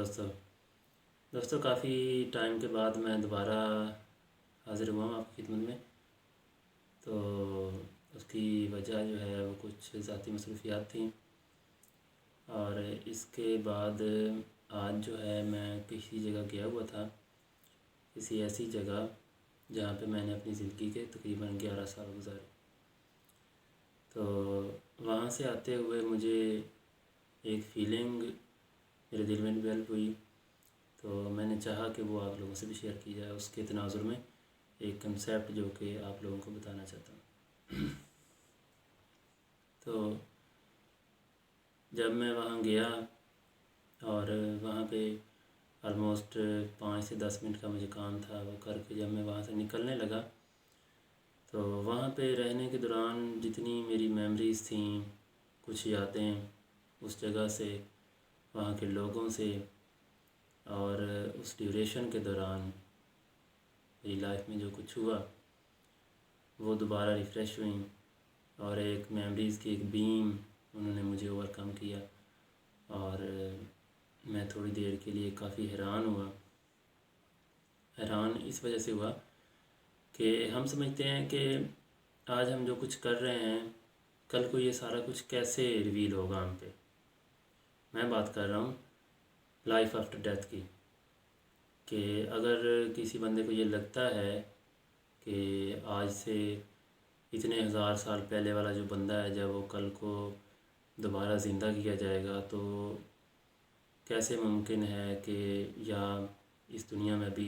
दोस्तों काफ़ी टाइम के बाद मैं दोबारा हाज़िर हुआ हूँ आपकी खिदमत में। तो उसकी वजह जो है वो कुछ ज़ाती मसरूफ़ियात थी। और इसके बाद आज जो है मैं किसी जगह गया हुआ था, किसी ऐसी जगह जहाँ पे मैंने अपनी ज़िंदगी के तकरीबन 11 साल गुजारे। तो वहाँ से आते हुए मुझे एक फ़ीलिंग मेरे दिल में डेवलप हुई, तो मैंने चाहा कि वो आप लोगों से भी शेयर की जाए। उसके तनाज़ुर में एक कंसेप्ट जो कि आप लोगों को बताना चाहता हूँ। तो जब मैं वहाँ गया और वहाँ पे ऑलमोस्ट 5 से 10 मिनट का मुझे काम था, वो करके जब मैं वहाँ से निकलने लगा तो वहाँ पे रहने के दौरान जितनी मेरी मेमोरीज़ थी, कुछ यादें उस जगह से, वहाँ के लोगों से, और उस ड्यूरेशन के दौरान मेरी लाइफ में जो कुछ हुआ वो दोबारा रिफ़्रेश हुई और एक मेमोरीज़ की एक बीम उन्होंने मुझे ओवरकम किया। और मैं थोड़ी देर के लिए काफ़ी हैरान हुआ। हैरान इस वजह से हुआ कि हम समझते हैं कि आज हम जो कुछ कर रहे हैं, कल को ये सारा कुछ कैसे रिवील होगा हम पे। मैं बात कर रहा हूँ लाइफ आफ्टर डेथ की, कि अगर किसी बंदे को ये लगता है कि आज से इतने हज़ार साल पहले वाला जो बंदा है, जब वो कल को दोबारा ज़िंदा किया जाएगा, तो कैसे मुमकिन है कि, या इस दुनिया में भी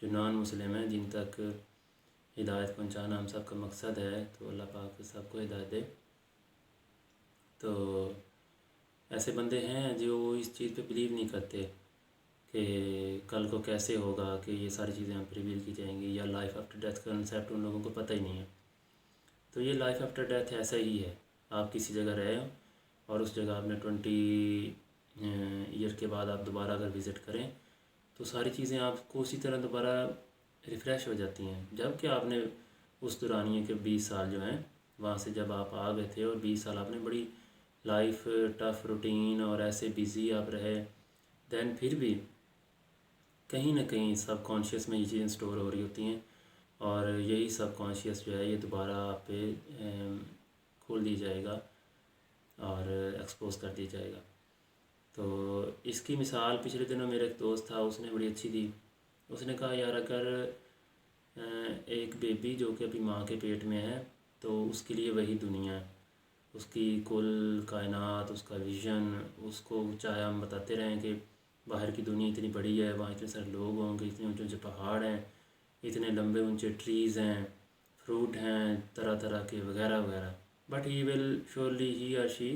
जो नॉन मुस्लिम हैं जिन तक हिदायत पहुंचाना हम सब का मकसद है, तो अल्लाह पाक सबको हिदायत दे। तो ऐसे बंदे हैं जो इस चीज़ पे बिलीव नहीं करते कि कल को कैसे होगा, कि ये सारी चीज़ें हम पर रिवील की जाएंगी, या लाइफ आफ्टर डेथ का कंसेप्ट उन लोगों को पता ही नहीं है। तो ये लाइफ आफ्टर डेथ ऐसा ही है। आप किसी जगह रहे हो और उस जगह आपने 20 ईयर के बाद आप दोबारा अगर विज़िट करें तो सारी चीज़ें आपको उसी तरह दोबारा रिफ़्रेश हो जाती हैं, जबकि आपने उस दौरानिए के 20 साल जो हैं वहाँ से जब आप आ गए थे, और 20 साल आपने बड़ी लाइफ टफ़ रूटीन और ऐसे बिज़ी आप रहे, दैन फिर भी कहीं ना कहीं सब कॉन्शियस में ये चीज़ें स्टोर हो रही होती हैं, और यही सब कॉन्शियस जो है ये दोबारा आप पे खोल दिया जाएगा और एक्सपोज कर दिया जाएगा। तो इसकी मिसाल पिछले दिनों मेरा एक दोस्त था, उसने बड़ी अच्छी दी। उसने कहा यार, अगर एक बेबी जो कि अभी माँ के पेट में है, तो उसके लिए वही दुनिया है, उसकी कुल कायनात, उसका विज़न, उसको चाहे हम बताते रहें कि बाहर की दुनिया इतनी बड़ी है, वहाँ इतने सारे लोग होंगे, इतने ऊंचे ऊंचे पहाड़ हैं, इतने लंबे ऊंचे ट्रीज़ हैं, फ्रूट हैं तरह तरह के, वगैरह वगैरह, बट ही और she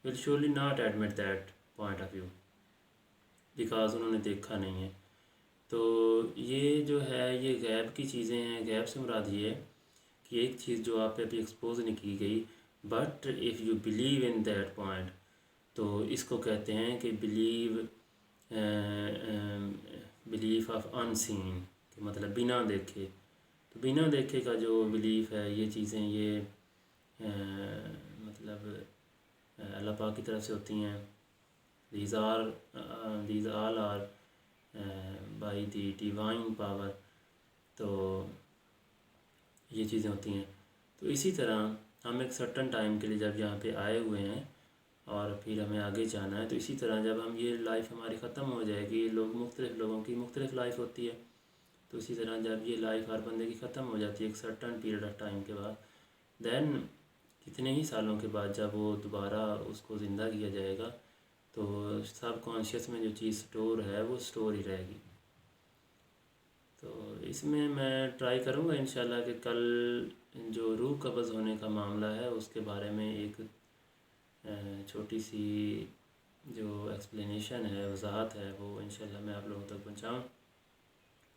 will surely not admit that point of view, because उन्होंने देखा नहीं है। तो ये जो है ये गैब की चीज़ें हैं। गैब से मुराद ये है कि एक चीज़ जो आप पे अभी एक्सपोज नहीं की गई, but if you believe in that point, तो इसको कहते हैं कि बिलीफ ऑफ अनसीन, कि मतलब बिना देखे। तो बिना देखे का जो बिलीफ है, ये चीज़ें ये मतलब अल्लाह पाक की तरफ से होती हैं। these all are by the divine power। तो ये चीज़ें होती हैं। तो इसी तरह हम एक सर्टन टाइम के लिए जब यहाँ पे आए हुए हैं और फिर हमें आगे जाना है, तो इसी तरह जब हम ये लाइफ हमारी ख़त्म हो जाएगी, मुख्तलिफ़ लोगों की मुख्तलिफ़ लाइफ होती है, तो इसी तरह जब ये लाइफ हर बंदे की ख़त्म हो जाती है एक सर्टन पीरियड ऑफ टाइम के बाद, दैन कितने ही सालों के बाद जब वो दोबारा उसको ज़िंदा किया जाएगा, तो सब कॉन्शियस में जो चीज़ स्टोर है वो स्टोर ही रहेगी। तो इसमें मैं ट्राई करूँगा इंशाल्लाह कि कल जो रूह कब्ज़ होने का मामला है उसके बारे में एक छोटी सी जो एक्सप्लेनेशन है, वजाहत है, वो इंशाल्लाह मैं आप लोगों तक पहुँचाऊँ,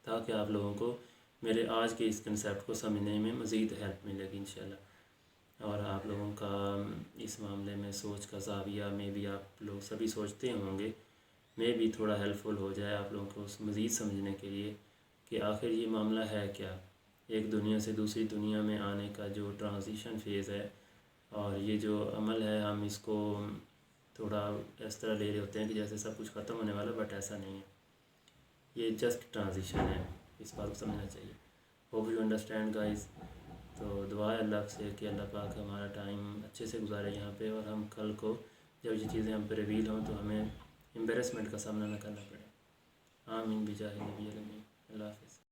ताकि आप लोगों को मेरे आज के इस कंसेप्ट को समझने में मज़ीद हेल्प मिलेगी इंशाल्लाह। और आप लोगों का इस मामले में सोच का ज़ाविया में भी आप लोग सभी सोचते होंगे, मैं भी थोड़ा हेल्पफुल हो जाए आप लोगों को मज़ीद समझने के लिए कि आखिर ये मामला है क्या, एक दुनिया से दूसरी दुनिया में आने का जो ट्रांजिशन फ़ेज़ है, और ये जो अमल है हम इसको थोड़ा خواب اس طرح لے رہے ہوتے ہیں کہ جیسے سب کچھ ختم ہونے والا، بٹ ایسا نہیں ہے، یہ جسٹ ٹرانزیشن ہے، اس بات کو سمجھنا چاہیے۔ Hope you understand guys. تو دعا ہے اللہ سے کہ اللہ پاک ہمارا ٹائم اچھے سے گزارے یہاں پہ، اور ہم کل کو جب یہ چیزیں ہم پہ ریویل ہوں تو ہمیں امبیرسمنٹ کا سامنا نہ کرنا پڑے۔ آمین بجاہ نبی الامین۔ اللہ حافظ۔